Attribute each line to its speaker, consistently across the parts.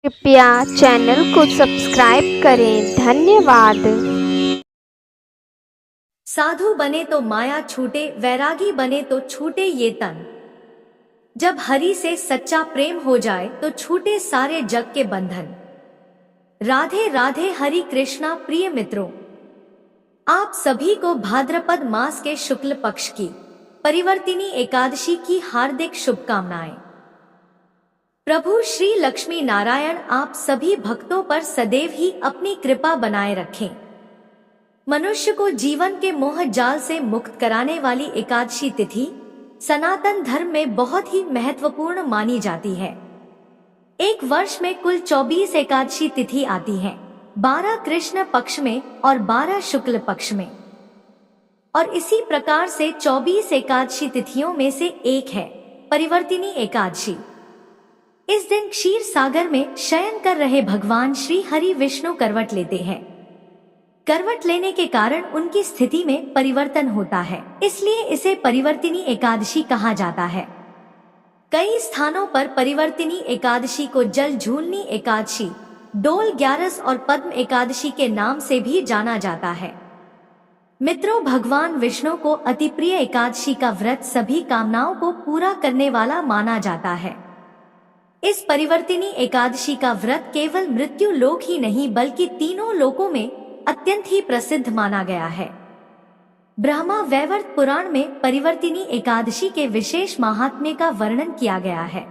Speaker 1: कृपया चैनल को सब्सक्राइब करें। धन्यवाद।
Speaker 2: साधु बने तो माया छूटे, वैरागी बने तो छूटे ये तन। जब हरि से सच्चा प्रेम हो जाए तो छूटे सारे जग के बंधन। राधे राधे हरि कृष्णा। प्रिय मित्रों, आप सभी को भाद्रपद मास के शुक्ल पक्ष की परिवर्तिनी एकादशी की हार्दिक शुभकामनाएं। प्रभु श्री लक्ष्मी नारायण आप सभी भक्तों पर सदैव ही अपनी कृपा बनाए रखें। मनुष्य को जीवन के मोह जाल से मुक्त कराने वाली एकादशी तिथि सनातन धर्म में बहुत ही महत्वपूर्ण मानी जाती है। एक वर्ष में कुल 24 एकादशी तिथि आती हैं, 12 कृष्ण पक्ष में और 12 शुक्ल पक्ष में। और इसी प्रकार से 24 एकादशी तिथियों में से एक है परिवर्तिनी एकादशी। इस दिन क्षीर सागर में शयन कर रहे भगवान श्री हरि विष्णु करवट लेते हैं। करवट लेने के कारण उनकी स्थिति में परिवर्तन होता है, इसलिए इसे परिवर्तिनी एकादशी कहा जाता है। कई स्थानों पर परिवर्तिनी एकादशी को जल झूलनी एकादशी, डोल ग्यारस और पद्म एकादशी के नाम से भी जाना जाता है। मित्रों, भगवान विष्णु को अति प्रिय एकादशी का व्रत सभी कामनाओं को पूरा करने वाला माना जाता है। इस परिवर्तिनी एकादशी का व्रत केवल मृत्यु लोक ही नहीं बल्कि तीनों लोकों में अत्यंत ही प्रसिद्ध माना गया है। ब्रह्मा वैवर्त पुराण में परिवर्तिनी एकादशी के विशेष महात्म्य का वर्णन किया गया है।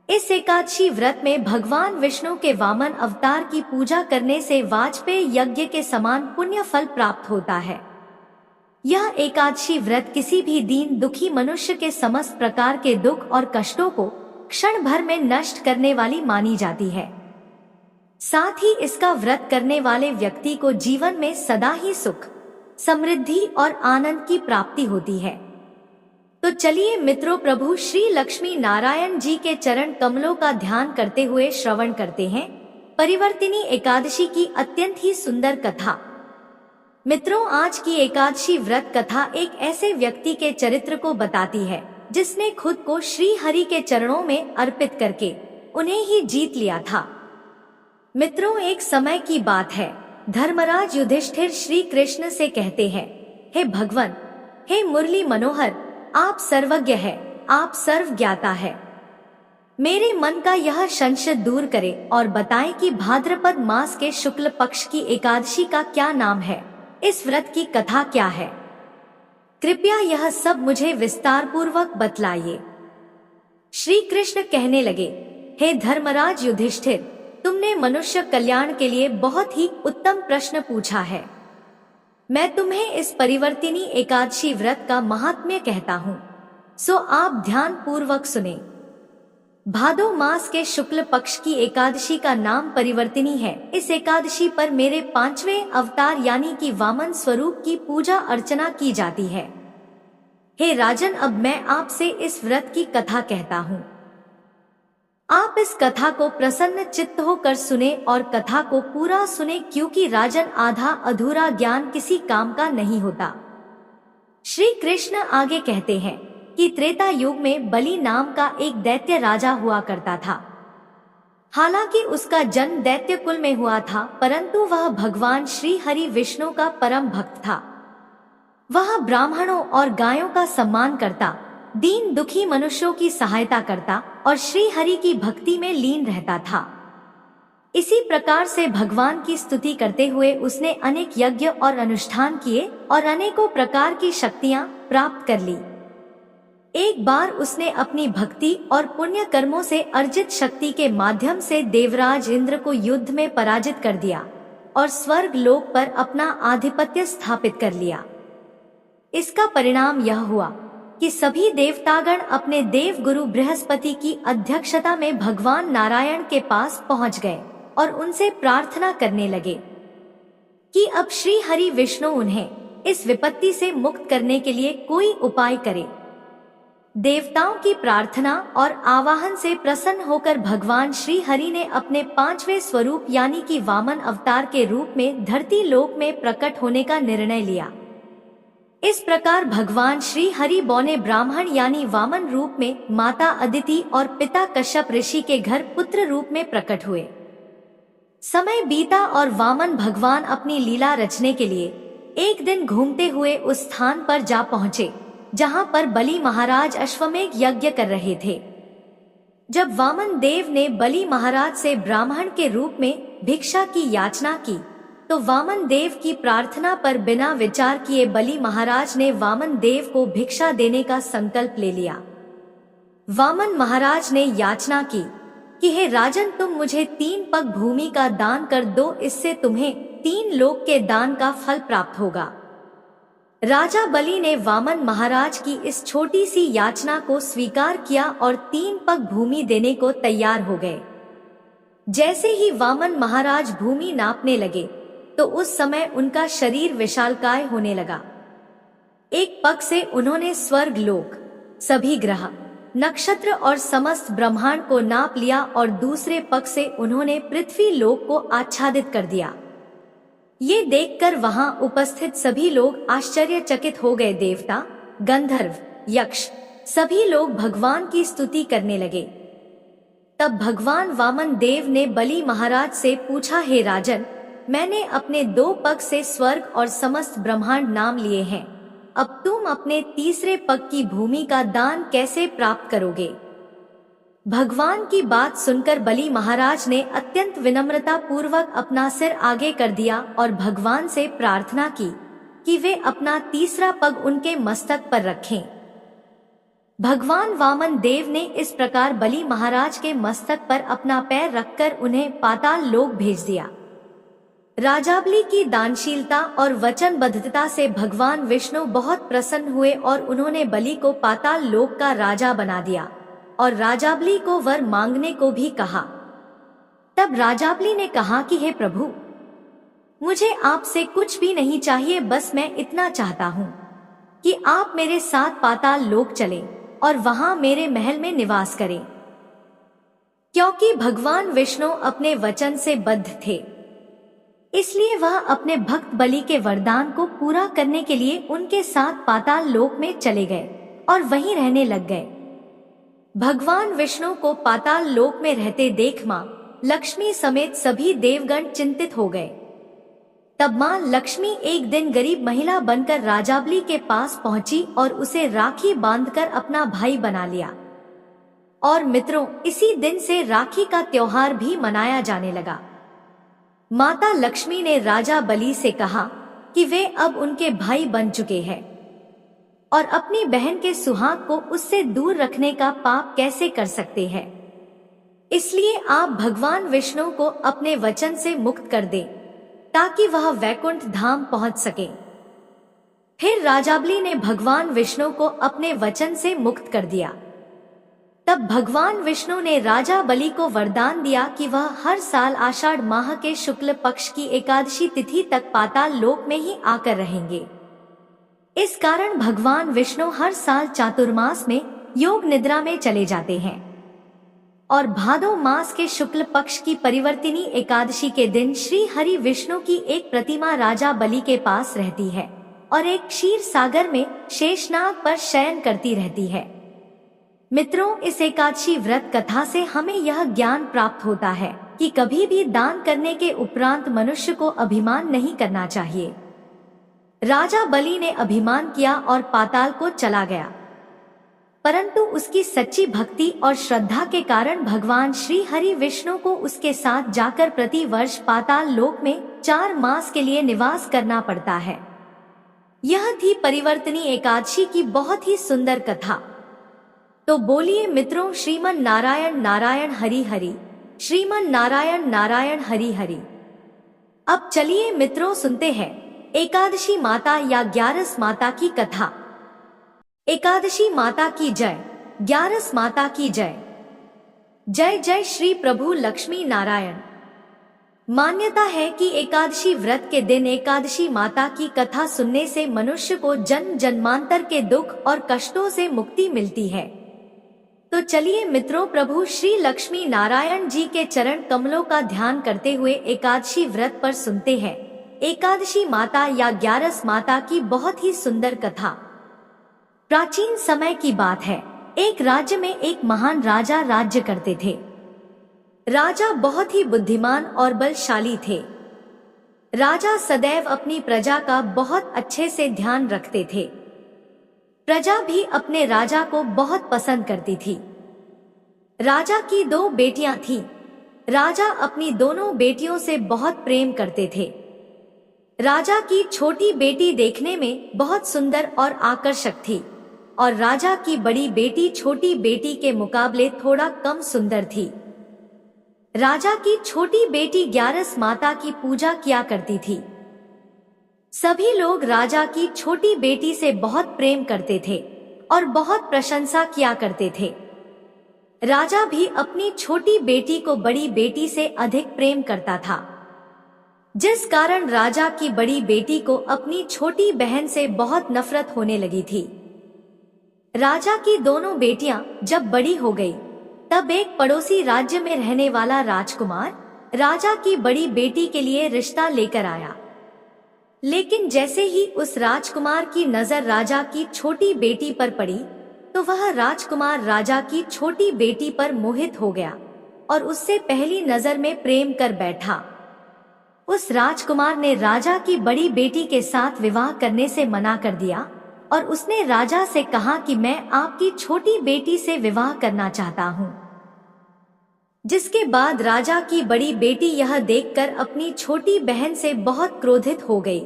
Speaker 2: इस एकादशी व्रत में भगवान विष्णु के वामन अवतार की पूजा करने से वाजपेय यज्ञ के समान पुण्य फल प्राप्त होता है। यह एकादशी व्रत किसी भी दीन दुखी मनुष्य के समस्त प्रकार के दुख और कष्टों को क्षण भर में नष्ट करने वाली मानी जाती है। साथ ही इसका व्रत करने वाले व्यक्ति को जीवन में सदा ही सुख, समृद्धि और आनंद की प्राप्ति होती है। तो चलिए मित्रों, प्रभु श्री लक्ष्मी नारायण जी के चरण कमलों का ध्यान करते हुए श्रवण करते हैं परिवर्तिनी एकादशी की अत्यंत ही सुंदर कथा। मित्रों, आज की एकादशी व्रत कथा एक ऐसे व्यक्ति के चरित्र को बताती है जिसने खुद को श्री हरि के चरणों में अर्पित करके उन्हें ही जीत लिया था। मित्रों, एक समय की बात है, धर्मराज युधिष्ठिर श्री कृष्ण से कहते हैं, हे भगवान, हे मुरली मनोहर, आप सर्वज्ञ है, आप सर्व ज्ञाता है। मेरे मन का यह संशय दूर करे और बताएं कि भाद्रपद मास के शुक्ल पक्ष की एकादशी का क्या नाम है, इस व्रत की कथा क्या है। कृपया यह सब मुझे विस्तार पूर्वक बतलाइए। श्री कृष्ण कहने लगे, हे धर्मराज युधिष्ठिर, तुमने मनुष्य कल्याण के लिए बहुत ही उत्तम प्रश्न पूछा है। मैं तुम्हें इस परिवर्तिनी एकादशी व्रत का महात्म्य कहता हूँ, सो आप ध्यान पूर्वक सुने। भादो मास के शुक्ल पक्ष की एकादशी का नाम परिवर्तिनी है। इस एकादशी पर मेरे 5वें अवतार यानी कि वामन स्वरूप की पूजा अर्चना की जाती है। हे राजन, अब मैं आपसे इस व्रत की कथा कहता हूँ। आप इस कथा को प्रसन्न चित्त होकर सुने और कथा को पूरा सुने, क्योंकि राजन आधा अधूरा ज्ञान किसी काम का नहीं होता। श्री कृष्ण आगे कहते हैं कि त्रेता युग में बलि नाम का एक दैत्य राजा हुआ करता था। हालांकि उसका जन्म दैत्य कुल में हुआ था, परंतु वह भगवान श्री हरि विष्णु का परम भक्त था। वह ब्राह्मणों और गायों का सम्मान करता, दीन दुखी मनुष्यों की सहायता करता और श्री हरि की भक्ति में लीन रहता था। इसी प्रकार से भगवान की स्तुति करते हुए उसने अनेक यज्ञ और अनुष्ठान किए और अनेकों प्रकार की शक्तियां प्राप्त कर ली। एक बार उसने अपनी भक्ति और पुण्य कर्मों से अर्जित शक्ति के माध्यम से देवराज इंद्र को युद्ध में पराजित कर दिया और स्वर्ग लोक पर अपना आधिपत्य स्थापित कर लिया। इसका परिणाम यह हुआ कि सभी देवतागण अपने देव गुरु बृहस्पति की अध्यक्षता में भगवान नारायण के पास पहुंच गए और उनसे प्रार्थना करने लगे कि अब श्री हरि विष्णु उन्हें इस विपत्ति से मुक्त करने के लिए कोई उपाय करे। देवताओं की प्रार्थना और आवाहन से प्रसन्न होकर भगवान श्री हरि ने अपने 5वें स्वरूप यानी कि वामन अवतार के रूप में धरती लोक में प्रकट होने का निर्णय लिया। इस प्रकार भगवान श्री हरि बौने ब्राह्मण यानी वामन रूप में माता अदिति और पिता कश्यप ऋषि के घर पुत्र रूप में प्रकट हुए। समय बीता और वामन भगवान अपनी लीला रचने के लिए एक दिन घूमते हुए उस स्थान पर जा पहुँचे जहाँ पर बलि महाराज अश्वमेध यज्ञ कर रहे थे। जब वामन देव ने बलि महाराज से ब्राह्मण के रूप में भिक्षा की याचना की तो वामन देव की प्रार्थना पर बिना विचार किए बलि महाराज ने वामन देव को भिक्षा देने का संकल्प ले लिया। वामन महाराज ने याचना की कि हे राजन, तुम मुझे 3 पग भूमि का दान कर दो, इससे तुम्हें 3 लोक के दान का फल प्राप्त होगा। राजा बलि ने वामन महाराज की इस छोटी सी याचना को स्वीकार किया और 3 पग भूमि देने को तैयार हो गए। जैसे ही वामन महाराज भूमि नापने लगे तो उस समय उनका शरीर विशालकाय होने लगा। एक पग से उन्होंने स्वर्ग लोक, सभी ग्रह, नक्षत्र और समस्त ब्रह्मांड को नाप लिया और दूसरे पग से उन्होंने पृथ्वी लोक को आच्छादित कर दिया। ये देखकर वहां उपस्थित सभी लोग आश्चर्यचकित हो गए। देवता, गंधर्व, यक्ष सभी लोग भगवान की स्तुति करने लगे। तब भगवान वामन देव ने बलि महाराज से पूछा, हे राजन, मैंने अपने 2 पग से स्वर्ग और समस्त ब्रह्मांड नाम लिए हैं, अब तुम अपने तीसरे पग की भूमि का दान कैसे प्राप्त करोगे? भगवान की बात सुनकर बलि महाराज ने अत्यंत विनम्रता पूर्वक अपना सिर आगे कर दिया और भगवान से प्रार्थना की कि वे अपना तीसरा पग उनके मस्तक पर रखें। भगवान वामन देव ने इस प्रकार बलि महाराज के मस्तक पर अपना पैर रखकर उन्हें पाताल लोक भेज दिया। राजाबली की दानशीलता और वचनबद्धता से भगवान विष्णु बहुत प्रसन्न हुए और उन्होंने बलि को पाताल लोक का राजा बना दिया और राजाबली को वर मांगने को भी कहा। तब राजाबली ने कहा कि हे प्रभु, मुझे आपसे कुछ भी नहीं चाहिए, बस मैं इतना चाहता हूँ कि आप मेरे साथ पाताल लोक चलें और वहां मेरे महल में निवास करें। क्योंकि भगवान विष्णु अपने वचन से बद्ध थे, इसलिए वह अपने भक्त बलि के वरदान को पूरा करने के लिए उनके साथ पाताल लोक में चले गए और वहीं रहने लग गए। भगवान विष्णु को पाताल लोक में रहते देख मां लक्ष्मी समेत सभी देवगण चिंतित हो गए। तब मां लक्ष्मी एक दिन गरीब महिला बनकर राजाबली के पास पहुंची और उसे राखी बांधकर अपना भाई बना लिया। और मित्रों, इसी दिन से राखी का त्योहार भी मनाया जाने लगा। माता लक्ष्मी ने राजा बलि से कहा कि वे अब उनके भाई बन चुके हैं और अपनी बहन के सुहाग को उससे दूर रखने का पाप कैसे कर सकते हैं। इसलिए आप भगवान विष्णु को अपने वचन से मुक्त कर दें ताकि वह वैकुंठ धाम पहुंच सके। फिर राजाबली ने भगवान विष्णु को अपने वचन से मुक्त कर दिया। तब भगवान विष्णु ने राजा बलि को वरदान दिया कि वह हर साल आषाढ़ माह के शुक्ल पक्ष की एकादशी तिथि तक पाताल लोक में ही आकर रहेंगे। इस कारण भगवान विष्णु हर साल चातुर्मास में योग निद्रा में चले जाते हैं और भादो मास के शुक्ल पक्ष की परिवर्तिनी एकादशी के दिन श्री हरि विष्णु की एक प्रतिमा राजा बलि के पास रहती है और एक क्षीर सागर में शेषनाग पर शयन करती रहती है। मित्रों, इस एकादशी व्रत कथा से हमें यह ज्ञान प्राप्त होता है कि कभी भी दान करने के उपरांत मनुष्य को अभिमान नहीं करना चाहिए। राजा बलि ने अभिमान किया और पाताल को चला गया, परंतु उसकी सच्ची भक्ति और श्रद्धा के कारण भगवान श्री हरि विष्णु को उसके साथ जाकर प्रति वर्ष पाताल लोक में 4 मास के लिए निवास करना पड़ता है। यह थी परिवर्तनी एकादशी की बहुत ही सुंदर कथा। तो बोलिए मित्रों, श्रीमन नारायण नारायण हरि हरि, श्रीमन नारायण नारायण हरि हरि। अब चलिए मित्रों सुनते हैं एकादशी माता या ग्यारस माता की कथा। एकादशी माता की जय, ग्यारस माता की जय। जय जय श्री प्रभु लक्ष्मी नारायण। मान्यता है कि एकादशी व्रत के दिन एकादशी माता की कथा सुनने से मनुष्य को जन्म जन्मांतर के दुख और कष्टों से मुक्ति मिलती है। तो चलिए मित्रों, प्रभु श्री लक्ष्मी नारायण जी के चरण कमलों का ध्यान करते हुए एकादशी व्रत पर सुनते हैं एकादशी माता या ग्यारस माता की बहुत ही सुंदर कथा। प्राचीन समय की बात है। एक राज्य में एक महान राजा राज्य करते थे। राजा बहुत ही बुद्धिमान और बलशाली थे। राजा सदैव अपनी प्रजा का बहुत अच्छे से ध्यान रखते थे। प्रजा भी अपने राजा को बहुत पसंद करती थी। राजा की 2 बेटियां थीं। राजा अपनी दोनों बेटियों से बहुत प्रेम करते थे। राजा की छोटी बेटी देखने में बहुत सुंदर और आकर्षक थी और राजा की बड़ी बेटी छोटी बेटी के मुकाबले थोड़ा कम सुंदर थी। राजा की छोटी बेटी ग्यारस माता की पूजा किया करती थी। सभी लोग राजा की छोटी बेटी से बहुत प्रेम करते थे और बहुत प्रशंसा किया करते थे। राजा भी अपनी छोटी बेटी को बड़ी बेटी से अधिक प्रेम करता था, जिस कारण राजा की बड़ी बेटी को अपनी छोटी बहन से बहुत नफरत होने लगी थी। राजा की दोनों बेटियां जब बड़ी हो गई, तब एक पड़ोसी राज्य में रहने वाला राजकुमार राजा की बड़ी बेटी के लिए रिश्ता लेकर आया। लेकिन जैसे ही उस राजकुमार की नजर राजा की छोटी बेटी पर पड़ी, तो वह राजकुमार राजा की छोटी बेटी पर मोहित हो गया और उससे पहली नजर में प्रेम कर बैठा। उस राजकुमार ने राजा की बड़ी बेटी के साथ विवाह करने से मना कर दिया और उसने राजा से कहा कि मैं आपकी छोटी बेटी से विवाह करना चाहता हूँ। जिसके बाद राजा की बड़ी बेटी यह देखकर अपनी छोटी बहन से बहुत क्रोधित हो गई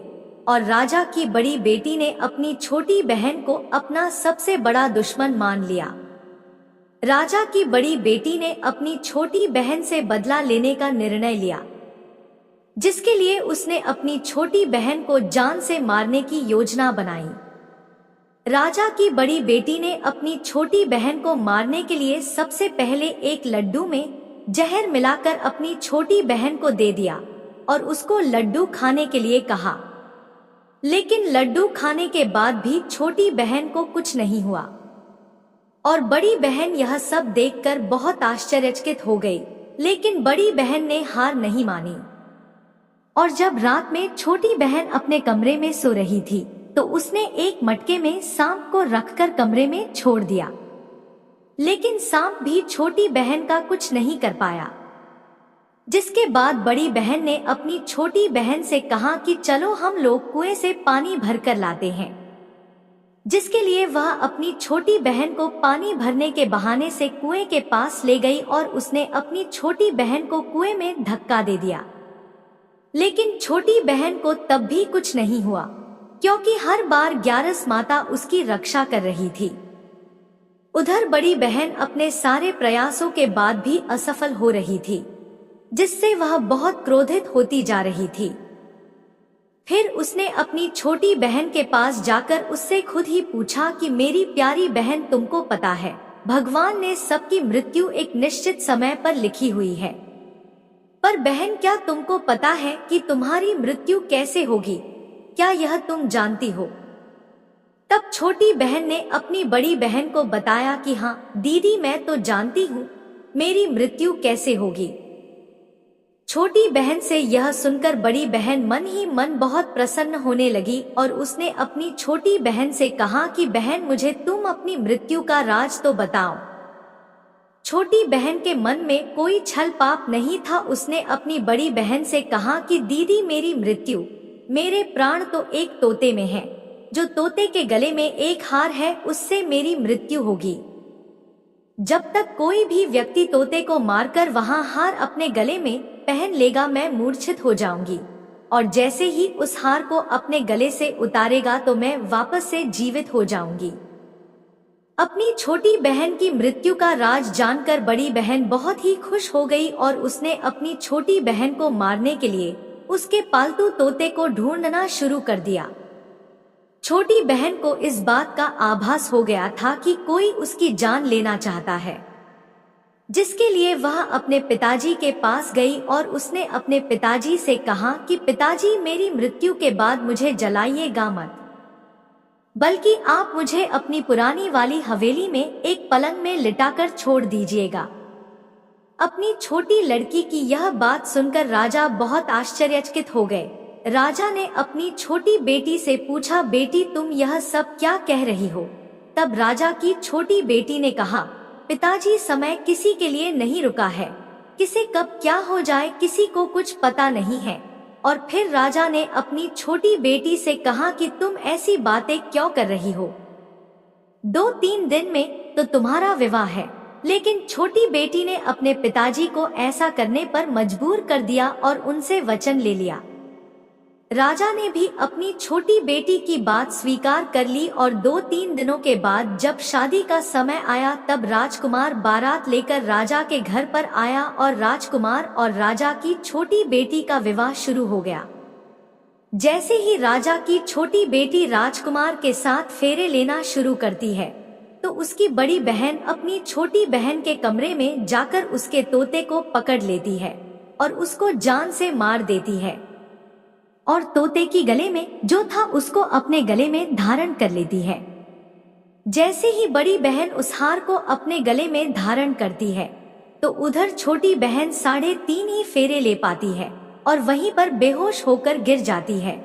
Speaker 2: और राजा की बड़ी बेटी ने अपनी छोटी बहन को अपना सबसे बड़ा दुश्मन मान लिया। राजा की बड़ी बेटी ने अपनी छोटी बहन से बदला लेने का निर्णय लिया, जिसके लिए उसने अपनी छोटी बहन को जान से मारने की योजना बनाई। राजा की बड़ी बेटी ने अपनी छोटी बहन को मारने के लिए सबसे पहले एक लड्डू में जहर मिलाकर अपनी छोटी बहन को दे दिया और उसको लड्डू खाने के लिए कहा। लेकिन लड्डू खाने के बाद भी छोटी बहन को कुछ नहीं हुआ और बड़ी बहन यह सब देखकर बहुत आश्चर्यचकित हो गई। लेकिन बड़ी बहन ने हार नहीं मानी और जब रात में छोटी बहन अपने कमरे में सो रही थी, तो उसने एक मटके में सांप को रखकर कमरे में छोड़ दिया। लेकिन सांप भी छोटी बहन का कुछ नहीं कर पाया। जिसके बाद बड़ी बहन ने अपनी छोटी बहन से कहा कि चलो हम लोग कुएं से पानी भरकर लाते हैं। जिसके लिए वह अपनी छोटी बहन को पानी भरने के बहाने से कुएं के पास ले गई और उसने अपनी छोटी बहन को कुएं में धक्का दे दिया। लेकिन छोटी बहन को तब भी कुछ नहीं हुआ, क्योंकि हर बार ग्यारस माता उसकी रक्षा कर रही थी। उधर बड़ी बहन अपने सारे प्रयासों के बाद भी असफल हो रही थी, जिससे वह बहुत क्रोधित होती जा रही थी। फिर उसने अपनी छोटी बहन के पास जाकर उससे खुद ही पूछा कि मेरी प्यारी बहन, तुमको पता है भगवान ने सबकी मृत्यु एक निश्चित समय पर लिखी हुई है, पर बहन क्या तुमको पता है कि तुम्हारी मृत्यु कैसे होगी? क्या यह तुम जानती हो? तब छोटी बहन ने अपनी बड़ी बहन को बताया कि हाँ दीदी, मैं तो जानती हूँ मेरी मृत्यु कैसे होगी। छोटी बहन से यह सुनकर बड़ी बहन मन ही मन बहुत प्रसन्न होने लगी और उसने अपनी छोटी बहन से कहा कि बहन, मुझे तुम अपनी मृत्यु का राज तो बताओ। छोटी बहन के मन में कोई छल पाप नहीं था। उसने अपनी बड़ी बहन से कहा कि दीदी, मेरी मृत्यु, मेरे प्राण तो एक तोते में है। जो तोते के गले में एक हार है, उससे मेरी मृत्यु होगी। जब तक कोई भी व्यक्ति तोते को मारकर वहां हार अपने गले में पहन लेगा, मैं मूर्छित हो जाऊंगी और जैसे ही उस हार को अपने गले से उतारेगा तो मैं वापस से जीवित हो जाऊंगी। अपनी छोटी बहन की मृत्यु का राज जानकर बड़ी बहन बहुत ही खुश हो गई और उसने अपनी छोटी बहन को मारने के लिए उसके पालतू तोते को ढूंढना शुरू कर दिया। छोटी बहन को इस बात का आभास हो गया था कि कोई उसकी जान लेना चाहता है, जिसके लिए वह अपने पिताजी के पास गई और उसने अपने पिताजी से कहा कि पिताजी, मेरी मृत्यु के बाद मुझे जलाइएगा मत, बल्कि आप मुझे अपनी पुरानी वाली हवेली में एक पलंग में लिटाकर छोड़ दीजिएगा। अपनी छोटी लड़की की यह बात सुनकर राजा बहुत आश्चर्यचकित हो गए राजा ने अपनी छोटी बेटी से पूछा, बेटी तुम यह सब क्या कह रही हो? तब राजा की छोटी बेटी ने कहा, पिताजी समय किसी के लिए नहीं रुका है, किसे कब क्या हो जाए किसी को कुछ पता नहीं है। और फिर राजा ने अपनी छोटी बेटी से कहा कि तुम ऐसी बातें क्यों कर रही हो? 2-3 दिन में तो तुम्हारा विवाह है। लेकिन छोटी बेटी ने अपने पिताजी को ऐसा करने पर मजबूर कर दिया और उनसे वचन ले लिया। राजा ने भी अपनी छोटी बेटी की बात स्वीकार कर ली और 2-3 दिनों के बाद जब शादी का समय आया तब राजकुमार बारात लेकर राजा के घर पर आया और राजकुमार और राजा की छोटी बेटी का विवाह शुरू हो गया। जैसे ही राजा की छोटी बेटी राजकुमार के साथ फेरे लेना शुरू करती है तो उसकी बड़ी बहन अपनी छोटी बहन के कमरे में जाकर उसके तोते को पकड़ लेती है और उसको जान से मार देती है और तोते की गले में जो था उसको अपने गले में धारण कर लेती है। जैसे ही बड़ी बहन उस हार को अपने गले में धारण करती है तो उधर छोटी बहन 3.5 ही फेरे ले पाती है और वहीं पर बेहोश होकर गिर जाती है।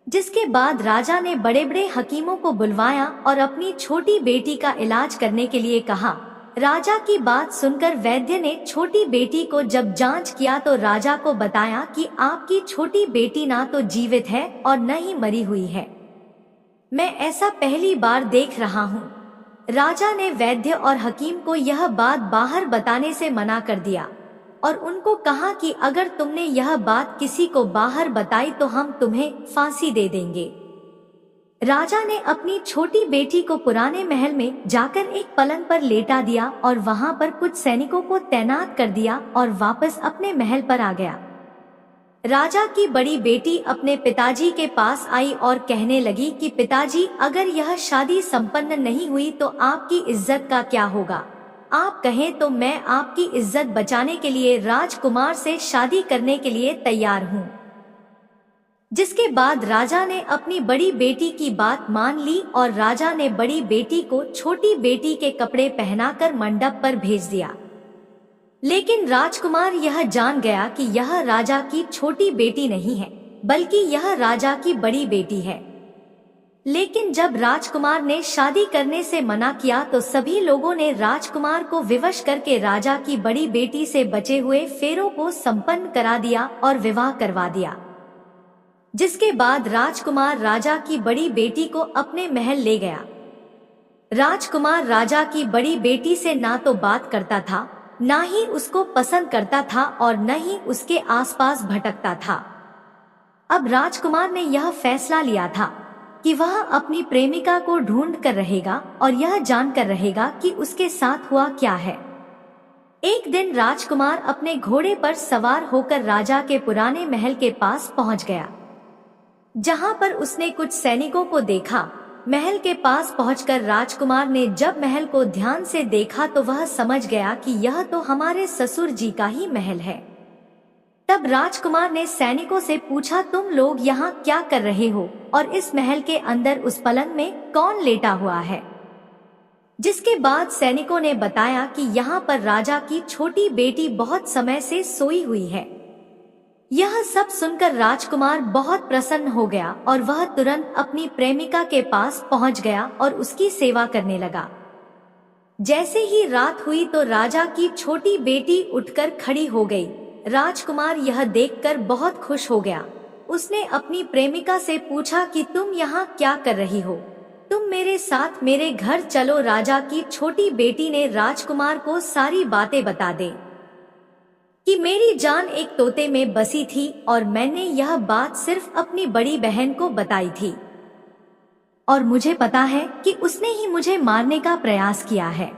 Speaker 2: जिसके बाद राजा ने बड़े बड़े हकीमों को बुलवाया और अपनी छोटी बेटी का इलाज करने के लिए कहा। राजा की बात सुनकर वैद्य ने छोटी बेटी को जब जांच किया तो राजा को बताया कि आपकी छोटी बेटी ना तो जीवित है और न ही मरी हुई है। मैं ऐसा पहली बार देख रहा हूँ। राजा ने वैद्य और हकीम को यह बात बाहर बताने से मना कर दिया और उनको कहा कि अगर तुमने यह बात किसी को बाहर बताई तो हम तुम्हें फांसी दे देंगे। राजा ने अपनी छोटी बेटी को पुराने महल में जाकर एक पलंग पर लेटा दिया और वहां पर कुछ सैनिकों को तैनात कर दिया और वापस अपने महल पर आ गया। राजा की बड़ी बेटी अपने पिताजी के पास आई और कहने लगी कि पिताजी, अगर यह शादी संपन्न नहीं हुई तो आपकी इज्जत का क्या होगा? आप कहें तो मैं आपकी इज्जत बचाने के लिए राजकुमार से शादी करने के लिए तैयार हूँ। जिसके बाद राजा ने अपनी बड़ी बेटी की बात मान ली और राजा ने बड़ी बेटी को छोटी बेटी के कपड़े पहनाकर मंडप पर भेज दिया। लेकिन राजकुमार यह जान गया कि यह राजा की छोटी बेटी नहीं है बल्कि यह राजा की बड़ी बेटी है। लेकिन जब राजकुमार ने शादी करने से मना किया तो सभी लोगों ने राजकुमार को विवश करके राजा की बड़ी बेटी से बचे हुए फेरों को संपन्न करा दिया और विवाह करवा दिया। जिसके बाद राजकुमार राजा की बड़ी बेटी को अपने महल ले गया। राजकुमार राजा की बड़ी बेटी से ना तो बात करता था, ना ही उसको पसंद करता था और न ही उसके आसपास भटकता था। अब राजकुमार ने यह फैसला लिया था कि वह अपनी प्रेमिका को ढूंढ कर रहेगा और यह जानकर रहेगा कि उसके साथ हुआ क्या है। एक दिन राजकुमार अपने घोड़े पर सवार होकर राजा के पुराने महल के पास पहुंच गया, जहां पर उसने कुछ सैनिकों को देखा। महल के पास पहुंचकर राजकुमार ने जब महल को ध्यान से देखा तो वह समझ गया कि यह तो हमारे ससुर जी का ही महल है। तब राजकुमार ने सैनिकों से पूछा, तुम लोग यहाँ क्या कर रहे हो और इस महल के अंदर उस पलंग में कौन लेटा हुआ है? जिसके बाद सैनिकों ने बताया कि यहाँ पर राजा की छोटी बेटी बहुत समय से सोई हुई है। यह सब सुनकर राजकुमार बहुत प्रसन्न हो गया और वह तुरंत अपनी प्रेमिका के पास पहुंच गया और उसकी सेवा करने लगा। जैसे ही रात हुई तो राजा की छोटी बेटी उठकर खड़ी हो गई। राजकुमार यह देखकर बहुत खुश हो गया। उसने अपनी प्रेमिका से पूछा कि तुम यहाँ क्या कर रही हो? तुम मेरे साथ मेरे घर चलो। राजा की छोटी बेटी ने राजकुमार को सारी बातें बता दी कि मेरी जान एक तोते में बसी थी और मैंने यह बात सिर्फ अपनी बड़ी बहन को बताई थी और मुझे पता है कि उसने ही मुझे मारने का प्रयास किया है।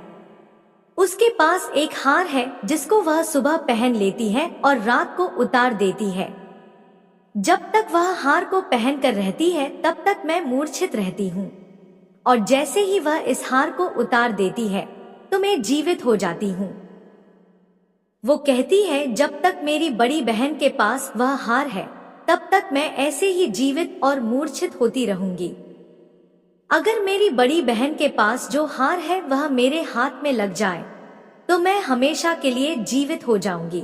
Speaker 2: उसके पास एक हार है जिसको वह सुबह पहन लेती है और रात को उतार देती है। जब तक वह हार को पहनकर रहती है तब तक मैं मूर्छित रहती हूँ और जैसे ही वह इस हार को उतार देती है तो मैं जीवित हो जाती हूँ। वो कहती है जब तक मेरी बड़ी बहन के पास वह हार है तब तक मैं ऐसे ही जीवित और मूर्छित होती रहूंगी। अगर मेरी बड़ी बहन के पास जो हार है वह मेरे हाथ में लग जाए तो मैं हमेशा के लिए जीवित हो जाऊंगी।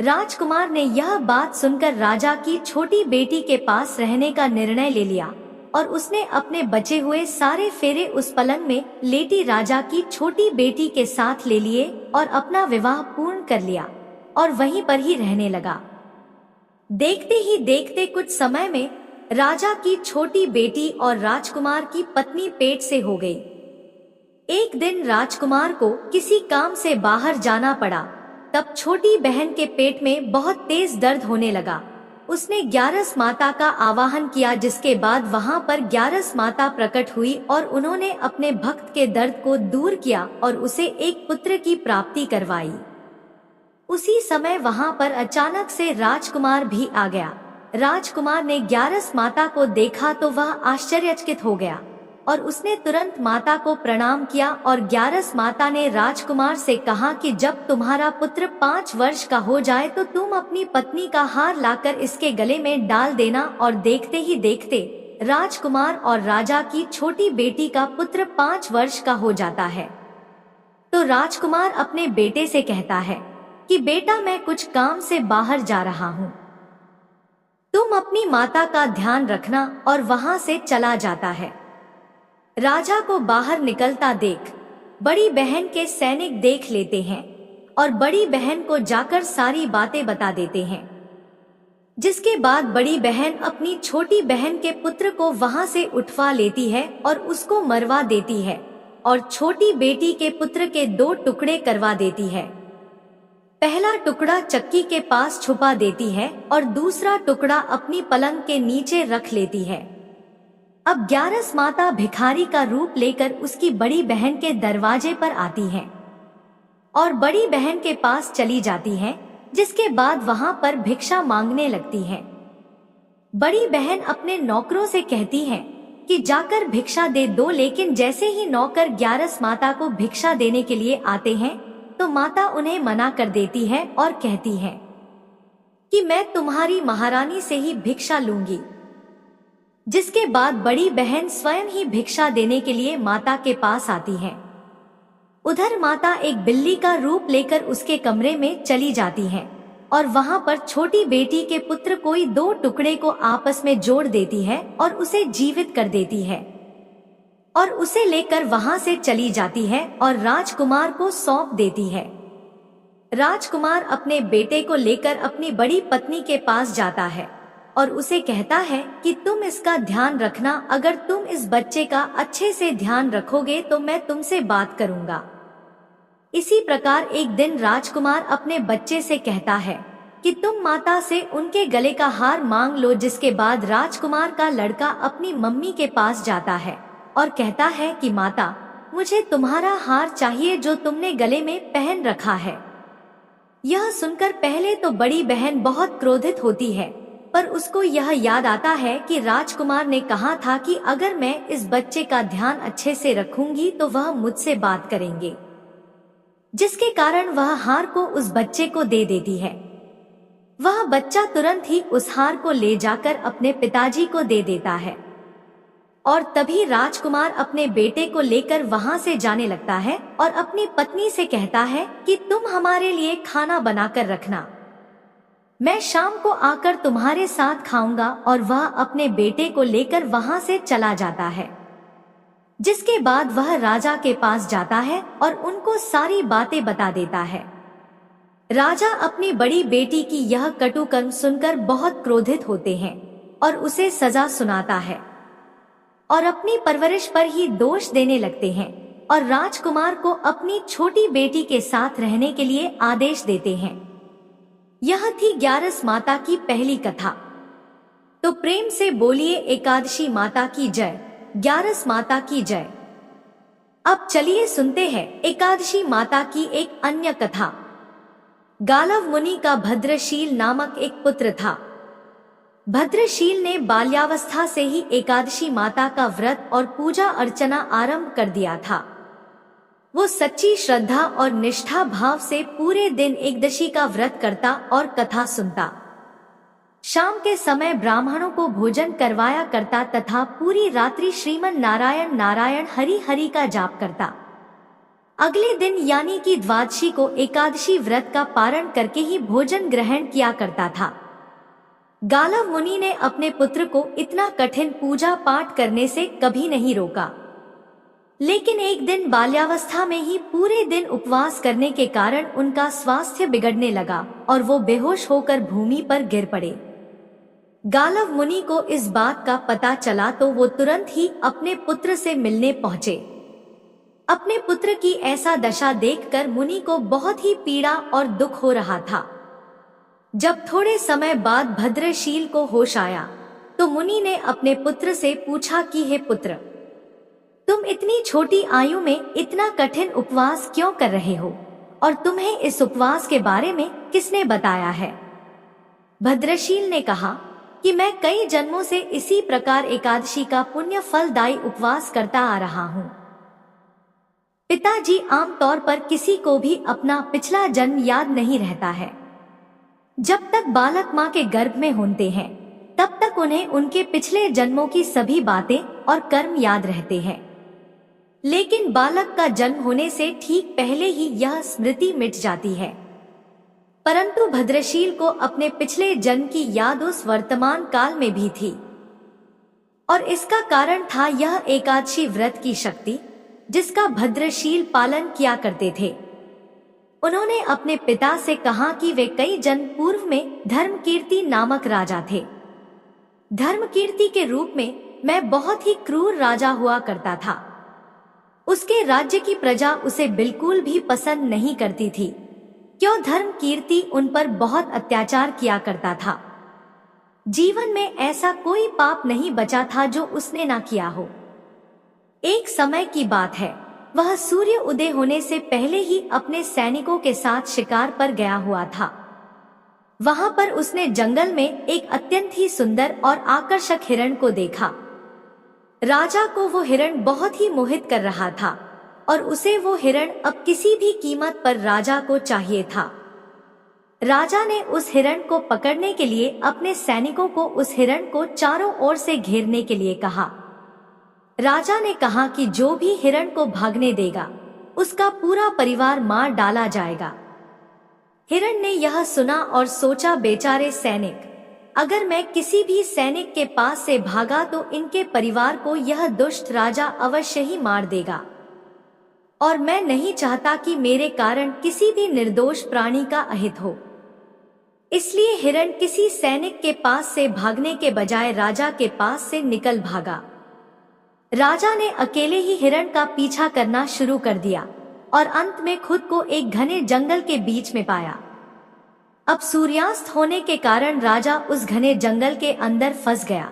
Speaker 2: राजकुमार ने यह बात सुनकर राजा की छोटी बेटी के पास रहने का निर्णय ले लिया और उसने अपने बचे हुए सारे फेरे उस पलंग में लेटी राजा की छोटी बेटी के साथ ले लिए और अपना विवाह पूर्ण कर लिया और वहीं पर ही रहने लगा। देखते ही देखते कुछ समय में राजा की छोटी बेटी और राजकुमार की पत्नी पेट से हो गई। एक दिन राजकुमार को किसी काम से बाहर जाना पड़ा। तब छोटी बहन के पेट में बहुत तेज दर्द होने लगा। उसने ग्यारस माता का आवाहन किया, जिसके बाद वहां पर ग्यारस माता प्रकट हुई और उन्होंने अपने भक्त के दर्द को दूर किया और उसे एक पुत्र की प्राप्ति करवाई। उसी समय वहां पर अचानक से राजकुमार भी आ गया। राजकुमार ने ग्यारस माता को देखा तो वह आश्चर्यचकित हो गया और उसने तुरंत माता को प्रणाम किया और ग्यारस माता ने राजकुमार से कहा कि जब तुम्हारा पुत्र 5 वर्ष का हो जाए तो तुम अपनी पत्नी का हार लाकर इसके गले में डाल देना। और देखते ही देखते राजकुमार और राजा की छोटी बेटी का पुत्र 5 वर्ष का हो जाता है। तो राजकुमार अपने बेटे से कहता है कि बेटा, मैं कुछ काम से बाहर जा रहा हूँ, तुम अपनी माता का ध्यान रखना, और वहां से चला जाता है। राजा को बाहर निकलता देख बड़ी बहन के सैनिक देख लेते हैं और बड़ी बहन को जाकर सारी बातें बता देते हैं, जिसके बाद बड़ी बहन अपनी छोटी बहन के पुत्र को वहां से उठवा लेती है और उसको मरवा देती है और छोटी बेटी के पुत्र के 2 टुकड़े करवा देती है। पहला टुकड़ा चक्की के पास छुपा देती है और दूसरा टुकड़ा अपनी पलंग के नीचे रख लेती है। अब ग्यारस माता भिखारी का रूप लेकर उसकी बड़ी बहन के दरवाजे पर आती हैं और बड़ी बहन के पास चली जाती हैं, जिसके बाद वहां पर भिक्षा मांगने लगती हैं। बड़ी बहन अपने नौकरों से कहती है कि जाकर भिक्षा दे दो, लेकिन जैसे ही नौकर ग्यारस माता को भिक्षा देने के लिए आते हैं तो माता उन्हें मना कर देती है और कहती है कि मैं तुम्हारी महारानी से ही भिक्षा लूंगी। जिसके बाद बड़ी बहन स्वयं ही भिक्षा देने के लिए माता के पास आती है। उधर माता एक बिल्ली का रूप लेकर उसके कमरे में चली जाती है और वहां पर छोटी बेटी के पुत्र कोई 2 टुकड़े को आपस में जोड़ देती है और उसे जीवित कर देती है और उसे लेकर वहां से चली जाती है और राजकुमार को सौंप देती है। राजकुमार अपने बेटे को लेकर अपनी बड़ी पत्नी के पास जाता है और उसे कहता है कि तुम इसका ध्यान रखना, अगर तुम इस बच्चे का अच्छे से ध्यान रखोगे तो मैं तुमसे बात करूंगा। इसी प्रकार एक दिन राजकुमार अपने बच्चे से कहता है कि तुम माता से उनके गले का हार मांग लो। जिसके बाद राजकुमार का लड़का अपनी मम्मी के पास जाता है और कहता है कि माता, मुझे तुम्हारा हार चाहिए जो तुमने गले में पहन रखा है। यह सुनकर पहले तो बड़ी बहन बहुत क्रोधित होती है, पर उसको यह याद आता है कि राजकुमार ने कहा था कि अगर मैं इस बच्चे का ध्यान अच्छे से रखूंगी तो वह मुझसे बात करेंगे, जिसके कारण वह हार को उस बच्चे को दे देती है। वह बच्चा तुरंत ही उस हार को ले जाकर अपने पिताजी को दे देता है और तभी राजकुमार अपने बेटे को लेकर वहां से जाने लगता है और अपनी पत्नी से कहता है कि तुम हमारे लिए खाना बनाकर रखना, मैं शाम को आकर तुम्हारे साथ खाऊंगा। और वह अपने बेटे को लेकर वहां से चला जाता है। जिसके बाद वह राजा के पास जाता है और उनको सारी बातें बता देता है। राजा अपनी बड़ी बेटी की यह कटु कर्म सुनकर बहुत क्रोधित होते हैं और उसे सजा सुनाता है और अपनी परवरिश पर ही दोष देने लगते हैं और राजकुमार को अपनी छोटी बेटी के साथ रहने के लिए आदेश देते हैं। यह थी ग्यारस माता की पहली कथा। तो प्रेम से बोलिए एकादशी माता की जय, ग्यारस माता की जय। अब चलिए सुनते हैं एकादशी माता की एक अन्य कथा। गालव मुनि का भद्रशील नामक एक पुत्र था। भद्रशील ने बाल्यावस्था से ही एकादशी माता का व्रत और पूजा अर्चना आरंभ कर दिया था। वो सच्ची श्रद्धा और निष्ठा भाव से पूरे दिन एकदशी का व्रत करता और कथा सुनता। शाम के समय ब्राह्मणों को भोजन करवाया करता तथा पूरी रात्रि श्रीमन नारायण नारायण हरि हरि का जाप करता। अगले दिन यानी कि द्वादशी को एकादशी व्रत का पारण करके ही भोजन ग्रहण किया करता था। गालव मुनि ने अपने पुत्र को इतना कठिन पूजा पाठ करने से कभी नहीं रोका, लेकिन एक दिन बाल्यावस्था में ही पूरे दिन उपवास करने के कारण उनका स्वास्थ्य बिगड़ने लगा और वो बेहोश होकर भूमि पर गिर पड़े। गालव मुनि को इस बात का पता चला तो वो तुरंत ही अपने पुत्र से मिलने पहुंचे। अपने पुत्र की ऐसा दशा देखकर मुनि को बहुत ही पीड़ा और दुख हो रहा था। जब थोड़े समय बाद भद्रशील को होश आया तो मुनि ने अपने पुत्र से पूछा कि हे पुत्र, तुम इतनी छोटी आयु में इतना कठिन उपवास क्यों कर रहे हो और तुम्हें इस उपवास के बारे में किसने बताया है? भद्रशील ने कहा कि मैं कई जन्मों से इसी प्रकार एकादशी का पुण्य फलदायी उपवास करता आ रहा हूँ। पिताजी आमतौर पर किसी को भी अपना पिछला जन्म याद नहीं रहता है। जब तक बालक माँ के गर्भ में होते हैं तब तक उन्हें उनके पिछले जन्मों की सभी बातें और कर्म याद रहते हैं, लेकिन बालक का जन्म होने से ठीक पहले ही यह स्मृति मिट जाती है। परंतु भद्रशील को अपने पिछले जन्म की याद उस वर्तमान काल में भी थी और इसका कारण था यह एकादशी व्रत की शक्ति जिसका भद्रशील पालन किया करते थे। उन्होंने अपने पिता से कहा कि वे कई जन्म पूर्व में धर्मकीर्ति नामक राजा थे। धर्मकीर्ति के रूप में मैं बहुत ही क्रूर राजा हुआ करता था। उसके राज्य की प्रजा उसे बिल्कुल भी पसंद नहीं करती थी, क्यों धर्मकीर्ति उन पर बहुत अत्याचार किया करता था। जीवन में ऐसा कोई पाप नहीं बचा था जो उसने ना किया हो। एक समय की बात है, वह सूर्य उदय होने से पहले ही अपने सैनिकों के साथ शिकार पर गया हुआ था। वहां पर उसने जंगल में एक अत्यंत ही सुंदर और आकर्षक हिरण को देखा। राजा को वो हिरण बहुत ही मोहित कर रहा था और उसे वो हिरण अब किसी भी कीमत पर राजा को चाहिए था। राजा ने उस हिरण को पकड़ने के लिए अपने सैनिकों को उस हिरण को चारों ओर से घेरने के लिए कहा। राजा ने कहा कि जो भी हिरण को भागने देगा उसका पूरा परिवार मार डाला जाएगा। हिरण ने यह सुना और सोचा, बेचारे सैनिक, अगर मैं किसी भी सैनिक के पास से भागा तो इनके परिवार को यह दुष्ट राजा अवश्य ही मार देगा और मैं नहीं चाहता कि मेरे कारण किसी भी निर्दोष प्राणी का अहित हो। इसलिए हिरण किसी सैनिक के पास से भागने के बजाय राजा के पास से निकल भागा। राजा ने अकेले ही हिरण का पीछा करना शुरू कर दिया और अंत में खुद को एक घने जंगल के बीच में पाया। अब सूर्यास्त होने के कारण राजा उस घने जंगल के अंदर फंस गया।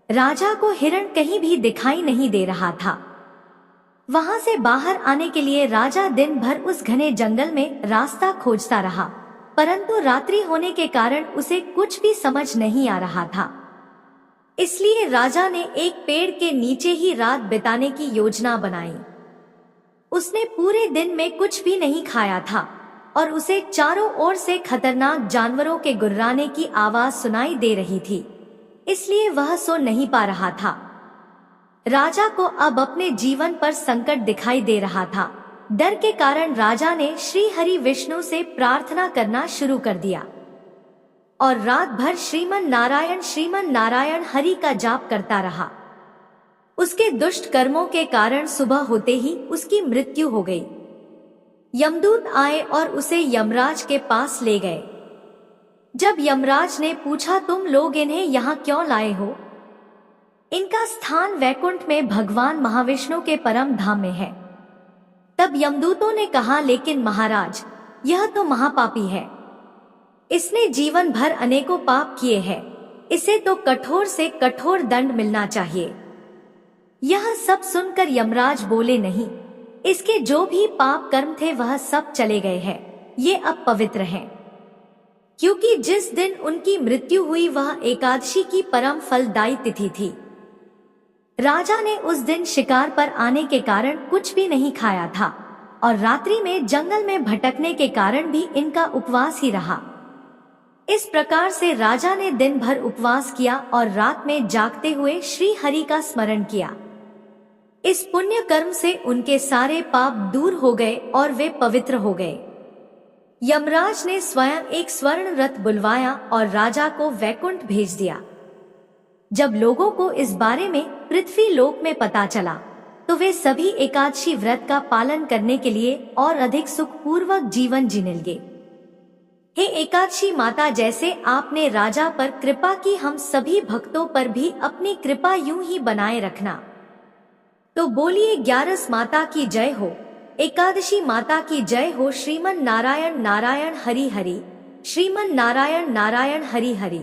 Speaker 2: राजा को हिरण कहीं भी दिखाई नहीं दे रहा था। वहां से बाहर आने के लिए राजा दिन भर उस घने जंगल में रास्ता खोजता रहा, परंतु रात्रि होने के कारण उसे कुछ भी समझ नहीं आ रहा था। इसलिए राजा ने एक पेड़ के नीचे ही रात बिताने की योजना बनाई। उसने पूरे दिन में कुछ भी नहीं खाया था और उसे चारों ओर से खतरनाक जानवरों के गुर्राने की आवाज सुनाई दे रही थी, इसलिए वह सो नहीं पा रहा था। राजा को अब अपने जीवन पर संकट दिखाई दे रहा था। डर के कारण राजा ने श्री हरि विष्णु से प्रार्थना करना शुरू कर दिया और रात भर श्रीमन नारायण हरि का जाप करता रहा। उसके दुष्ट कर्मों के कारण सुबह होते ही उसकी मृत्यु हो गई। यमदूत आए और उसे यमराज के पास ले गए। जब यमराज ने पूछा, तुम लोग इन्हें यहाँ क्यों लाए हो? इनका स्थान वैकुंठ में भगवान महाविष्णु के परम धाम में है। तब यमदूतों ने कहा, लेकिन महाराज, यह तो महापापी है। इसने जीवन भर अनेकों पाप किए हैं। इसे तो कठोर से कठोर दंड मिलना चाहिए। यह सब सुनकर यमराज बोले, नहीं, इसके जो भी पाप कर्म थे वह सब चले गए हैं। ये अब पवित्र हैं, क्योंकि जिस दिन उनकी मृत्यु हुई वह एकादशी की परम फलदायी तिथि थी। राजा ने उस दिन शिकार पर आने के कारण कुछ भी नहीं खाया था और रात्रि में जंगल में भटकने के कारण भी इनका उपवास ही रहा। इस प्रकार से राजा ने दिन भर उपवास किया और रात में जागते हुए श्री हरि का स्मरण किया। इस पुण्य कर्म से उनके सारे पाप दूर हो गए और वे पवित्र हो गए। यमराज ने स्वयं एक स्वर्ण रथ बुलवाया और राजा को वैकुंठ भेज दिया। जब लोगों को इस बारे में पृथ्वी लोक में पता चला तो वे सभी एकादशी व्रत का पालन करने के लिए और अधिक सुखपूर्वक जीवन जीने लगे। हे एकादशी माता, जैसे आपने राजा पर कृपा की, हम सभी भक्तों पर भी अपनी कृपा यूं ही बनाए रखना। तो बोलिए, ग्यारस माता की जय हो, एकादशी माता की जय हो। श्रीमन नारायण नारायण हरि हरि, श्रीमन नारायण नारायण हरि हरि।